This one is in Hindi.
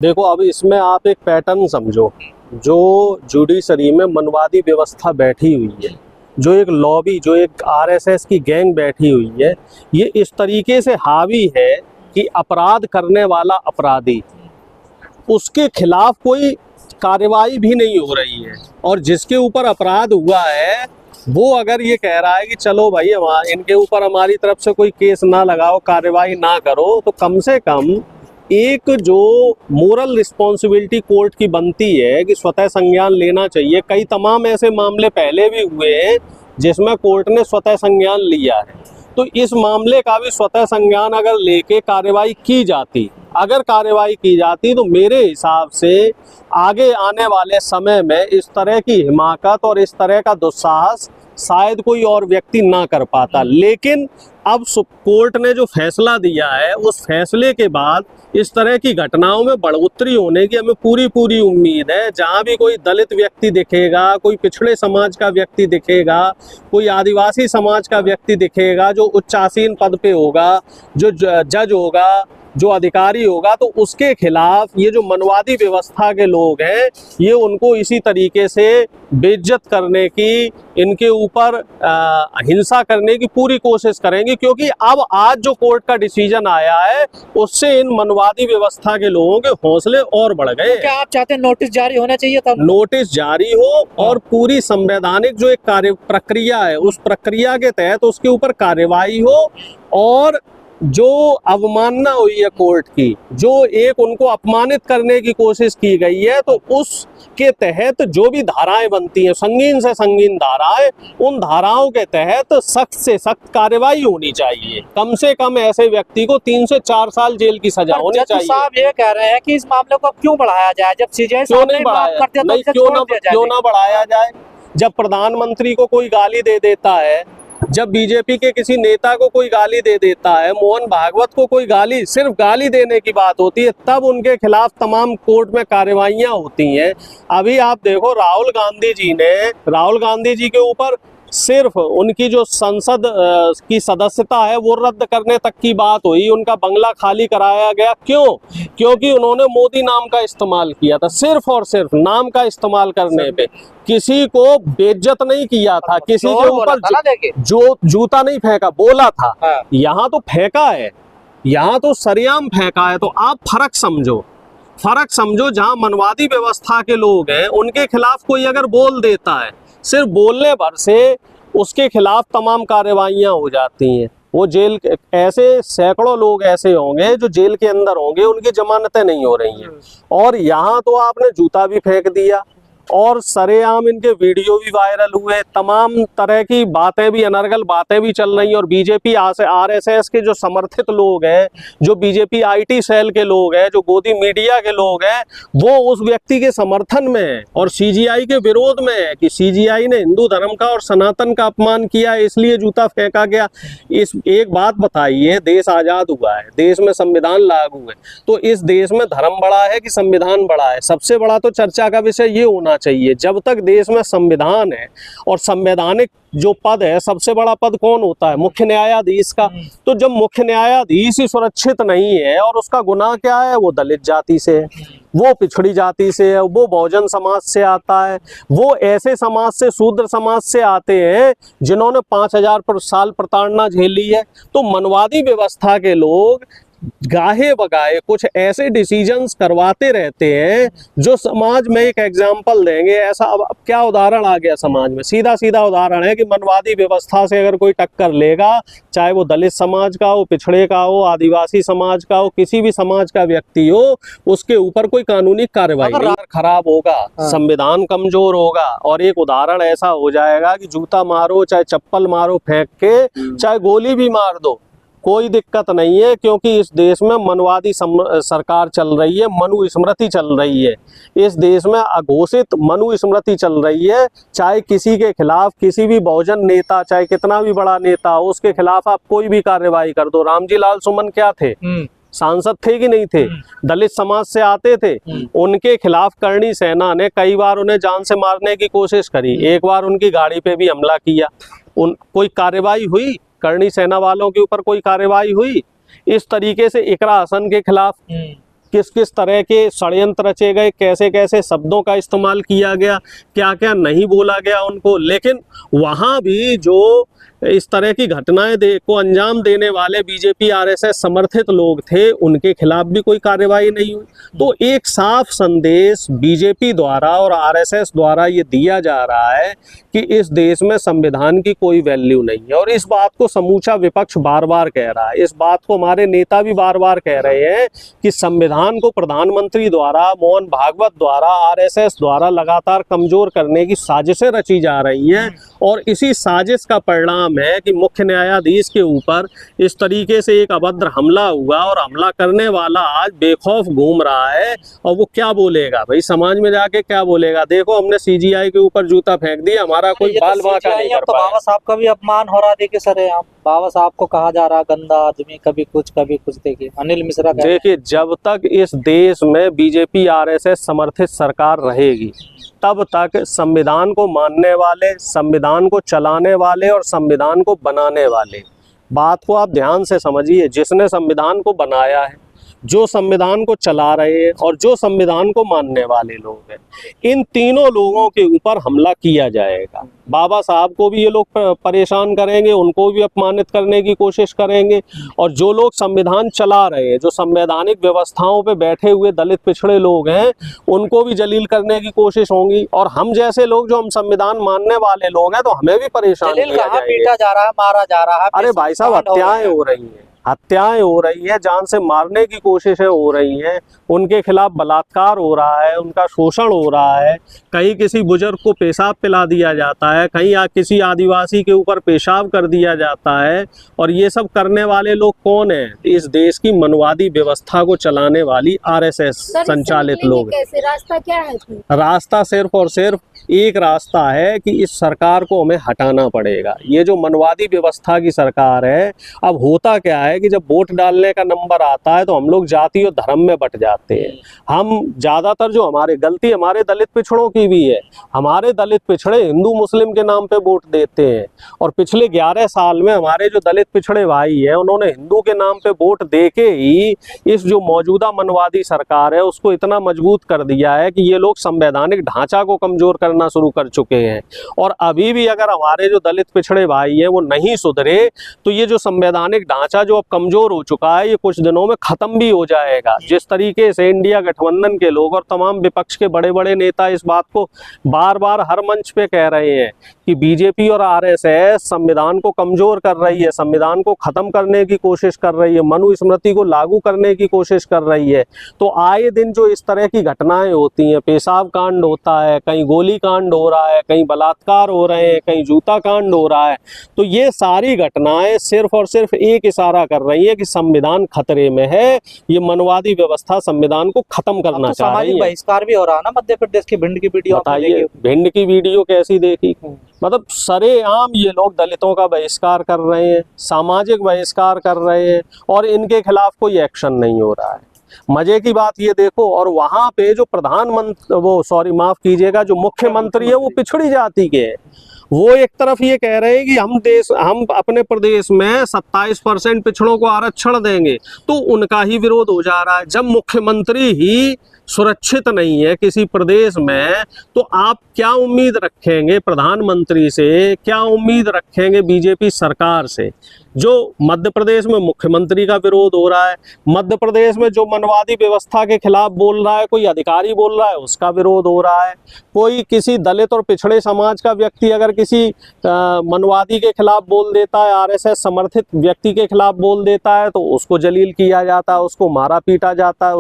देखो, अब इसमें आप एक पैटर्न समझो। जो जुडिशरी में मनवादी व्यवस्था बैठी हुई है, जो एक लॉबी, जो एक आरएसएस की गैंग बैठी हुई है, ये इस तरीके से हावी है कि अपराध करने वाला अपराधी, उसके खिलाफ कोई कार्रवाई भी नहीं हो रही है। और जिसके ऊपर अपराध हुआ है वो अगर ये कह रहा है कि चलो भाई इनके ऊपर हमारी तरफ से कोई केस ना लगाओ, कार्रवाई ना करो, तो कम से कम एक जो मोरल रिस्पॉन्सिबिलिटी कोर्ट की बनती है कि स्वतः संज्ञान लेना चाहिए। कई तमाम ऐसे मामले पहले भी हुए हैं जिसमें कोर्ट ने स्वतः संज्ञान लिया है, तो इस मामले का भी स्वतः संज्ञान अगर लेके कार्रवाई की जाती, तो मेरे हिसाब से आगे आने वाले समय में इस तरह की हिमाकत और इस तरह का दुस्साहस शायद कोई और व्यक्ति ना कर पाता। लेकिन अब कोर्ट ने जो फैसला दिया है, उस फैसले के बाद इस तरह की घटनाओं में बढ़ोतरी होने की हमें पूरी उम्मीद है। जहां भी कोई दलित व्यक्ति दिखेगा, कोई पिछड़े समाज का व्यक्ति दिखेगा, कोई आदिवासी समाज का व्यक्ति दिखेगा जो उच्चासीन पद पे होगा, जो जज होगा, जो अधिकारी होगा, तो उसके खिलाफ ये जो मनवादी व्यवस्था के लोग हैं, ये उनको इसी तरीके से बेइज्जत करने की, इनके ऊपर हिंसा करने की पूरी कोशिश करेंगे। क्योंकि अब आज जो कोर्ट का डिसीजन आया है, उससे इन मनवादी व्यवस्था के लोगों के हौसले और बढ़ गए। क्या आप चाहते हैं नोटिस जारी होना चाहिए था? नोटिस जारी हो और पूरी संवैधानिक जो एक कार्य प्रक्रिया है, उस प्रक्रिया के तहत उसके ऊपर कार्यवाही हो। और जो अवमानना हुई है कोर्ट की, जो एक उनको अपमानित करने की कोशिश की गई है, तो उसके तहत जो भी धाराएं बनती हैं, संगीन से संगीन धाराएं, उन धाराओं के तहत सख्त से सख्त कार्रवाई होनी चाहिए। कम से कम ऐसे व्यक्ति को 3 से 4 साल जेल की सजा होनी चाहिए। साहब ये कह रहे हैं कि इस मामले को क्यों बढ़ाया जाए, जब सीजेआई क्यों नहीं बढ़ाया जाए? जब प्रधानमंत्री को कोई गाली दे देता है, जब बीजेपी के किसी नेता को कोई गाली दे देता है, मोहन भागवत को कोई गाली, सिर्फ गाली देने की बात होती है, तब उनके खिलाफ तमाम कोर्ट में कार्रवाइयां होती हैं। अभी आप देखो, राहुल गांधी जी के ऊपर सिर्फ उनकी जो संसद की सदस्यता है वो रद्द करने तक की बात हुई, उनका बंगला खाली कराया गया। क्यों? क्योंकि उन्होंने मोदी नाम का इस्तेमाल किया था। सिर्फ और सिर्फ नाम का इस्तेमाल करने पे किसी को बेइज्जत नहीं किया था, किसी के ऊपर जो जूता नहीं फेंका, बोला था। यहाँ तो फेंका है, यहाँ तो सरेआम फेंका है। तो आप फर्क समझो। जहाँ मनवादी व्यवस्था के लोग हैं, उनके खिलाफ कोई अगर बोल देता है, सिर्फ बोलने भर से उसके खिलाफ तमाम कार्रवाइयां हो जाती हैं। वो जेल, ऐसे सैकड़ों लोग ऐसे होंगे जो जेल के अंदर होंगे, उनकी जमानतें नहीं हो रही हैं। और यहाँ तो आपने जूता भी फेंक दिया और सरेआम इनके वीडियो भी वायरल हुए, तमाम तरह की बातें भी, अनर्गल बातें भी चल रही हैं। और बीजेपी आरएसएस के जो समर्थित लोग हैं, जो बीजेपी आईटी सेल के लोग हैं, जो गोदी मीडिया के लोग हैं, वो उस व्यक्ति के समर्थन में है और सीजीआई के विरोध में है कि सीजीआई ने हिंदू धर्म का और सनातन का अपमान किया, इसलिए जूता फेंका गया। इस एक बात बताइए, देश आजाद हुआ है, देश में संविधान लागू है, तो इस देश में धर्म बड़ा है कि संविधान बड़ा है? सबसे बड़ा तो चर्चा का विषय ये होना चाहिए। जब तक देश में संविधान है और संवैधानिक जो पद है, सबसे बड़ा पद कौन होता है? मुख्य न्यायाधीश का। तो जब मुख्य न्यायाधीश ही सुरक्षित नहीं है, और उसका गुनाह क्या है? वो दलित जाति से है, वो पिछड़ी जाति से है, वो बहुजन समाज से आता है, वो ऐसे समाज से, शूद्र समाज से आते हैं जिन्होंने 5000 साल प्रताड़ना झेली है। तो मनवादी व्यवस्था के लोग गाहे बगाए कुछ ऐसे डिसीजंस करवाते रहते हैं जो समाज में, एक एग्जाम्पल देंगे ऐसा, अब क्या उदाहरण आ गया समाज में? सीधा उदाहरण है कि मनवादी व्यवस्था से अगर कोई टक्कर लेगा, चाहे वो दलित समाज का हो, पिछड़े का हो, आदिवासी समाज का हो, किसी भी समाज का व्यक्ति हो, उसके ऊपर कोई कानूनी कार्रवाई नहीं। खराब होगा, संविधान कमजोर होगा और एक उदाहरण ऐसा हो जाएगा कि जूता मारो, चाहे चप्पल मारो फेंक के, चाहे गोली भी मार दो, कोई दिक्कत नहीं है। क्योंकि इस देश में मनवादी सरकार चल रही है, मनुस्मृति चल रही है। इस देश में अघोषित मनुस्मृति चल रही है। चाहे किसी के खिलाफ, किसी भी बहुजन नेता, चाहे कितना भी बड़ा नेता हो, उसके खिलाफ आप कोई भी कार्रवाई कर दो। रामजी लाल सुमन क्या थे? सांसद थे कि नहीं थे? दलित समाज से आते थे। उनके खिलाफ करणी सेना ने कई बार उन्हें जान से मारने की कोशिश करी, एक बार उनकी गाड़ी पे भी हमला किया। कोई कार्रवाई हुई? करणी सेना वालों के ऊपर कोई कार्रवाई हुई? इस तरीके से इकरा हसन के खिलाफ किस किस तरह के षड्यंत्र रचे गए, कैसे कैसे शब्दों का इस्तेमाल किया गया, क्या क्या नहीं बोला गया उनको। लेकिन वहाँ भी जो इस तरह की घटनाएं को अंजाम देने वाले बीजेपी आरएसएस समर्थित लोग थे, उनके खिलाफ भी कोई कार्रवाई नहीं हुई। तो एक साफ संदेश बीजेपी द्वारा और आरएसएस द्वारा ये दिया जा रहा है कि इस देश में संविधान की कोई वैल्यू नहीं है, और इस बात को समूचा विपक्ष बार बार कह रहा है। इस बात को हमारे नेता भी बार बार कह रहे हैं कि संविधान को प्रधानमंत्री द्वारा, मोहन भागवत द्वारा, आरएसएस द्वारा लगातार कमजोर करने की साजिशें रची जा रही हैं, और इसी साजिश का परिणाम है कि मुख्य न्यायाधीश के ऊपर इस तरीके से एक अभद्र हमला हुआ, और हमला करने वाला आज बेखौफ घूम रहा है। और वो क्या बोलेगा भाई, समाज में जाके क्या बोलेगा? देखो, हमने सीजीआई के ऊपर जूता फेंक दिया, हमारा कोई बाल बांका नहीं कर तो पाया। बाबा साहब का भी अपमान हो रहा, देखिए सरेआम बाबा साहब को कहा जा रहा गंदा आदमी, कभी कुछ कभी कुछ। देखिए अनिल मिश्रा देखिए, जब तक इस देश में बीजेपी आरएसएस समर्थित सरकार रहेगी, तब तक संविधान को मानने वाले, संविधान को चलाने वाले और संविधान को बनाने वाले, बात को आप ध्यान से समझिए, जिसने संविधान को बनाया है, जो संविधान को चला रहे हैं और जो संविधान को मानने वाले लोग हैं, इन तीनों लोगों के ऊपर हमला किया जाएगा। बाबा साहब को भी ये लोग परेशान करेंगे, उनको भी अपमानित करने की कोशिश करेंगे, और जो लोग संविधान चला रहे हैं, जो संवैधानिक व्यवस्थाओं पे बैठे हुए दलित पिछड़े लोग हैं, उनको भी जलील करने की कोशिश होंगी। और हम जैसे लोग जो हम संविधान मानने वाले लोग हैं, तो हमें भी परेशान किया जाएगा। पीटा जा रहा है, मारा जा रहा है। अरे भाई साहब, हत्याएं हो रही हैं, हत्याएं हो रही है, जान से मारने की कोशिशें हो रही हैं, उनके खिलाफ बलात्कार हो रहा है, उनका शोषण हो रहा है, कहीं किसी बुजुर्ग को पेशाब पिला दिया जाता है, कहीं किसी आदिवासी के ऊपर पेशाब कर दिया जाता है। और ये सब करने वाले लोग कौन हैं? इस देश की मनवादी व्यवस्था को चलाने वाली आरएसएस संचालित लोग। कैसे रास्ता क्या है? रास्ता सिर्फ और सिर्फ एक रास्ता है कि इस सरकार को हमें हटाना पड़ेगा। ये जो मनवादी व्यवस्था की सरकार है, अब होता क्या है कि जब वोट डालने का नंबर आता है, तो हम लोग जाति और धर्म में बट जाते हैं। हम ज़्यादातर, जो हमारे गलती हमारे दलित पिछड़ों की भी है, हमारे दलित पिछड़े हिंदू मुस्लिम के नाम पे वोट देते हैं। और पिछले 11 साल में हमारे जो दलित पिछड़े भाई हैं, उन्होंने हिंदू के नाम पे वोट दे के ही इस जो मौजूदा मनवादी सरकार है, उसको इतना मजबूत कर दिया है कि ये लोग संवैधानिक ढांचा को कमजोर करना शुरू कर चुके हैं। और अभी भी अगर हमारे जो दलित पिछड़े भाई हैं वो नहीं सुधरे, तो ये जो संवैधानिक ढांचा जो अब कमजोर हो चुका है, ये कुछ दिनों में खत्म भी हो जाएगा। जिस तरीके से इंडिया गठबंधन के लोग और तमाम विपक्ष के बड़े बड़े नेता इस बात को बार बार हर मंच पे कह रहे हैं कि बीजेपी और आरएसएस संविधान को कमजोर कर रही है, संविधान को खत्म करने की कोशिश कर रही है, मनुस्मृति को लागू करने की कोशिश कर रही है, तो आए दिन जो इस तरह की घटनाएं होती हैं, पेशाब कांड होता है, कहीं गोली कांड हो रहा है, कहीं बलात्कार हो रहे हैं, कहीं जूता कांड हो रहा है, तो ये सारी घटनाएं सिर्फ और सिर्फ एक इशारा कर रही है कि संविधान खतरे में है। ये मनवादी व्यवस्था संविधान को खत्म करना चाह रही है। बहिष्कार भी हो रहा है ना मध्य प्रदेश की भिंड की वीडियो। बताइए, भिंड की वीडियो कैसी देखी? मतलब सरेआम ये लोग दलितों का बहिष्कार कर रहे हैं, सामाजिक बहिष्कार कर रहे हैं, और इनके खिलाफ कोई एक्शन नहीं हो रहा है। मजे की बात ये देखो, और वहां पे जो प्रधानमंत्री, माफ कीजिएगा, जो मुख्यमंत्री है वो पिछड़ी जाति के हैं। वो एक तरफ ये कह रहे हैं कि हम अपने प्रदेश में 27% पिछड़ों को आरक्षण देंगे, तो उनका ही विरोध हो जा रहा है। जब मुख्यमंत्री ही सुरक्षित नहीं है किसी प्रदेश में, तो आप क्या उम्मीद रखेंगे प्रधानमंत्री से, क्या उम्मीद रखेंगे बीजेपी सरकार से? जो मध्य प्रदेश में मुख्यमंत्री का विरोध हो रहा है, मध्य प्रदेश में जो मनवादी व्यवस्था के खिलाफ बोल रहा है, कोई अधिकारी बोल रहा है, उसका विरोध हो रहा है। कोई किसी दलित और पिछड़े समाज का व्यक्ति अगर किसी मनवादी के खिलाफ बोल देता है, आरएसएस समर्थित व्यक्ति के खिलाफ बोल देता है, तो उसको जलील किया जाता है, उसको मारा पीटा जाता है,